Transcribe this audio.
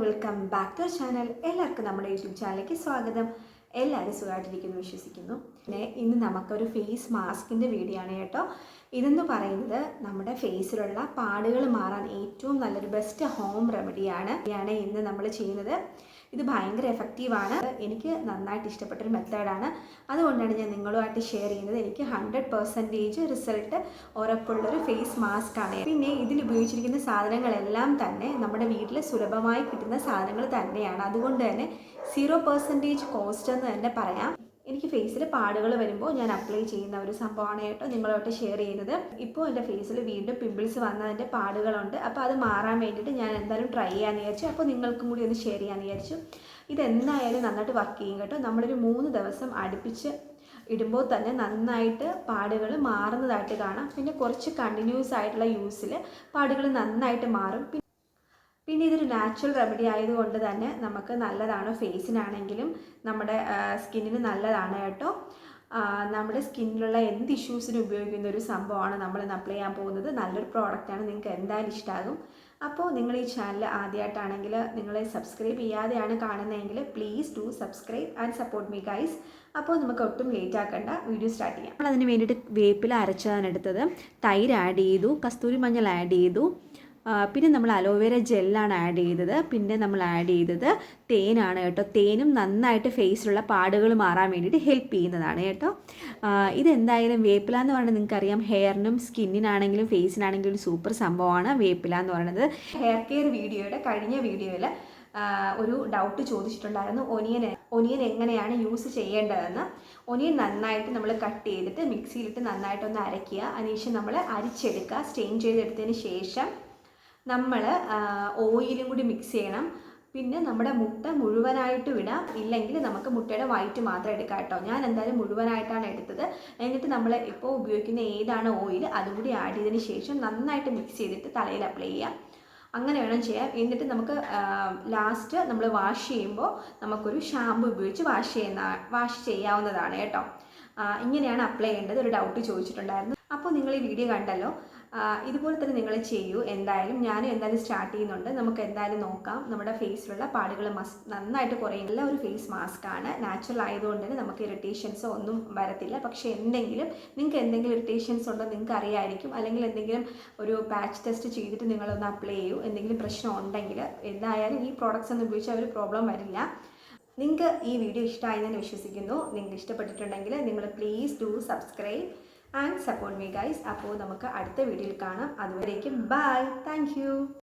Welcome back to channel. എല്ലാവർക്കും നമ്മുടെ YouTube ചാനലിലേക്ക് സ്വാഗതം. എല്ലാവരും സുഖമായിട്ടിരിക്കുന്നു വിശ്വസിക്കുന്നു. പിന്നെ ഇന്ന് നമുക്കൊരു ഫേസ് മാസ്കിൻ്റെ വീഡിയോ ആണ് കേട്ടോ. ഇതെന്ന് പറയുന്നത് നമ്മുടെ ഫേസിലുള്ള പാടുകൾ മാറാൻ ഏറ്റവും നല്ലൊരു ബെസ്റ്റ് ഹോം റെമഡിയാണ് ഇന്ന് നമ്മൾ ചെയ്യുന്നത്. ഇത് ഭയങ്കര എഫക്റ്റീവാണ്. എനിക്ക് നന്നായിട്ട് ഇഷ്ടപ്പെട്ടൊരു മെത്തേഡാണ്. അതുകൊണ്ടാണ് ഞാൻ നിങ്ങളുമായിട്ട് ഷെയർ ചെയ്യുന്നത്. എനിക്ക് 100% റിസൾട്ട് ഉറപ്പുള്ളൊരു ഫേസ് മാസ്ക് ആണ്. പിന്നെ ഇതിൽ ഉപയോഗിച്ചിരിക്കുന്ന സാധനങ്ങളെല്ലാം തന്നെ നമ്മുടെ വീട്ടിൽ സുലഭമായി കിട്ടുന്ന സാധനങ്ങൾ തന്നെയാണ്. അതുകൊണ്ട് തന്നെ 0% കോസ്റ്റ് എന്ന് തന്നെ പറയാം. എനിക്ക് ഫേസിൽ പാടുകൾ വരുമ്പോൾ ഞാൻ അപ്ലൈ ചെയ്യുന്ന ഒരു സംഭവമാണ് കേട്ടോ നിങ്ങളുമായിട്ട് ഷെയർ ചെയ്യുന്നത്. ഇപ്പോൾ എൻ്റെ ഫേസിൽ വീണ്ടും പിമ്പിൾസ് വന്നതിൻ്റെ പാടുകളുണ്ട്. അപ്പോൾ അത് മാറാൻ വേണ്ടിയിട്ട് ഞാൻ എന്തായാലും ട്രൈ ചെയ്യാമെന്ന് വിചാരിച്ചു. അപ്പോൾ നിങ്ങൾക്കും കൂടി ഒന്ന് ഷെയർ ചെയ്യാമെന്ന് വിചാരിച്ചു. ഇതെന്തായാലും നന്നായിട്ട് വർക്ക് ചെയ്യും കേട്ടോ. നമ്മളൊരു 3 ദിവസം അടുപ്പിച്ച് ഇടുമ്പോൾ തന്നെ നന്നായിട്ട് പാടുകൾ മാറുന്നതായിട്ട് കാണാം. പിന്നെ കുറച്ച് കണ്ടിന്യൂസ് ആയിട്ടുള്ള യൂസിൽ പാടുകൾ നന്നായിട്ട് മാറും. പിന്നെ ഇതൊരു നാച്ചുറൽ റെമഡി ആയതുകൊണ്ട് തന്നെ നമുക്ക് നല്ലതാണ്. ഫേസിനാണെങ്കിലും നമ്മുടെ സ്കിന്നിന് നല്ലതാണ് കേട്ടോ. നമ്മുടെ സ്കിന്നിലുള്ള എന്ത് ഇഷ്യൂസിനും ഉപയോഗിക്കുന്ന ഒരു സംഭവമാണ് നമ്മളിന്ന് അപ്ലൈ ചെയ്യാൻ പോകുന്നത്. നല്ലൊരു പ്രോഡക്റ്റാണ്, നിങ്ങൾക്ക് എന്തായാലും ഇഷ്ടമാകും. അപ്പോൾ നിങ്ങൾ ഈ ചാനൽ ആദ്യമായിട്ടാണെങ്കിൽ നിങ്ങൾ സബ്സ്ക്രൈബ് ചെയ്യാതെയാണ് കാണുന്നതെങ്കിൽ please do subscribe and support me guys. അപ്പോൾ നമുക്ക് ഒട്ടും ലേറ്റ് ആക്കേണ്ട, വീഡിയോ സ്റ്റാർട്ട് ചെയ്യാം. നമ്മൾ അതിന് വേണ്ടിയിട്ട് വേപ്പില അരച്ചതാണ് എടുത്തത്. തൈര് ആഡ് ചെയ്തു, കസ്തൂരി മഞ്ഞൾ ആഡ് ചെയ്തു, പിന്നെ നമ്മൾ അലോവേര ജെല്ലാണ് ആഡ് ചെയ്തത്. പിന്നെ നമ്മൾ ആഡ് ചെയ്തത് തേനാണ് കേട്ടോ. തേനും നന്നായിട്ട് ഫേസിലുള്ള പാടുകൾ മാറാൻ വേണ്ടിയിട്ട് ഹെൽപ്പ് ചെയ്യുന്നതാണ് കേട്ടോ. ഇതെന്തായാലും വേപ്പില എന്ന് പറയുന്നത് നിങ്ങൾക്കറിയാം, ഹെയറിനും സ്കിന്നിനാണെങ്കിലും ഫേസിനാണെങ്കിലും ഒരു സൂപ്പർ സംഭവമാണ് വേപ്പില എന്ന് പറയുന്നത്. ഹെയർ കെയർ വീഡിയോയുടെ കഴിഞ്ഞ വീഡിയോയിൽ ഒരു ഡൗട്ട് ചോദിച്ചിട്ടുണ്ടായിരുന്നു, ഒനിയൻ എങ്ങനെയാണ് യൂസ് ചെയ്യേണ്ടതെന്ന്. ഒനിയൻ നന്നായിട്ട് നമ്മൾ കട്ട് ചെയ്തിട്ട് മിക്സിയിലിട്ട് നന്നായിട്ടൊന്ന് അരയ്ക്കുക. അതിനുശേഷം നമ്മൾ അരിച്ചെടുക്കുക. സ്റ്റെയിൻ ചെയ്തെടുത്തതിന് ശേഷം നമ്മൾ ഓയിലും കൂടി മിക്സ് ചെയ്യണം. പിന്നെ നമ്മുടെ മുട്ട മുഴുവനായിട്ട് വിടാം, ഇല്ലെങ്കിൽ നമുക്ക് മുട്ടയുടെ വൈറ്റ് മാത്രം എടുക്കാം കേട്ടോ. ഞാൻ എന്തായാലും മുഴുവനായിട്ടാണ് എടുത്തത്. എന്നിട്ട് നമ്മൾ ഇപ്പോൾ ഉപയോഗിക്കുന്ന ഏതാണ് ഓയിൽ അതും കൂടി ആഡ് ചെയ്തതിന് ശേഷം നന്നായിട്ട് മിക്സ് ചെയ്തിട്ട് തലയിൽ അപ്ലൈ ചെയ്യാം. അങ്ങനെ വേണം ചെയ്യാൻ. എന്നിട്ട് നമുക്ക് ലാസ്റ്റ് നമ്മൾ വാഷ് ചെയ്യുമ്പോൾ നമുക്കൊരു ഷാമ്പു ഉപയോഗിച്ച് വാഷ് ചെയ്യാവുന്നതാണ് കേട്ടോ. ഇങ്ങനെയാണ് അപ്ലൈ ചെയ്യേണ്ടത്. ഒരു ഡൗട്ട് ചോദിച്ചിട്ടുണ്ടായിരുന്നു. അപ്പോൾ നിങ്ങൾ ഈ വീഡിയോ കണ്ടല്ലോ, ഇതുപോലെ തന്നെ നിങ്ങൾ ചെയ്യൂ. ഞാനും എന്തായാലും സ്റ്റാർട്ട് ചെയ്യുന്നുണ്ട്. നമുക്ക് എന്തായാലും നോക്കാം. നമ്മുടെ ഫേസിലുള്ള പാടുകൾ നന്നായിട്ട് കുറയും. നല്ല ഒരു ഫേസ് മാസ്ക് ആണ്. നാച്ചുറൽ ആയതുകൊണ്ട് തന്നെ നമുക്ക് ഇറിറ്റേഷൻസോ ഒന്നും വരത്തില്ല. പക്ഷേ നിങ്ങൾക്ക് എന്തെങ്കിലും ഇറിറ്റേഷൻസ് ഉണ്ടോ നിങ്ങൾക്ക് അറിയാമായിരിക്കും. അല്ലെങ്കിൽ എന്തെങ്കിലും ഒരു പാച്ച് ടെസ്റ്റ് ചെയ്തിട്ട് നിങ്ങളൊന്ന് അപ്ലൈ ചെയ്യൂ. എന്തെങ്കിലും പ്രശ്നം ഉണ്ടെങ്കിൽ എന്തായാലും ഈ പ്രോഡക്റ്റ്സ് ഒന്നും ഉപയോഗിച്ചാൽ ഒരു പ്രോബ്ലം വരില്ല. നിങ്ങൾക്ക് ഈ വീഡിയോ ഇഷ്ടമായെന്ന് വിശ്വസിക്കുന്നു. നിങ്ങൾക്ക് ഇഷ്ടപ്പെട്ടിട്ടുണ്ടെങ്കിൽ നിങ്ങൾ please do subscribe and support me guys. അപ്പോൾ നമുക്ക് അടുത്ത വീഡിയോയിൽ കാണാം. അതുവരേക്കും ബൈ. Thank you.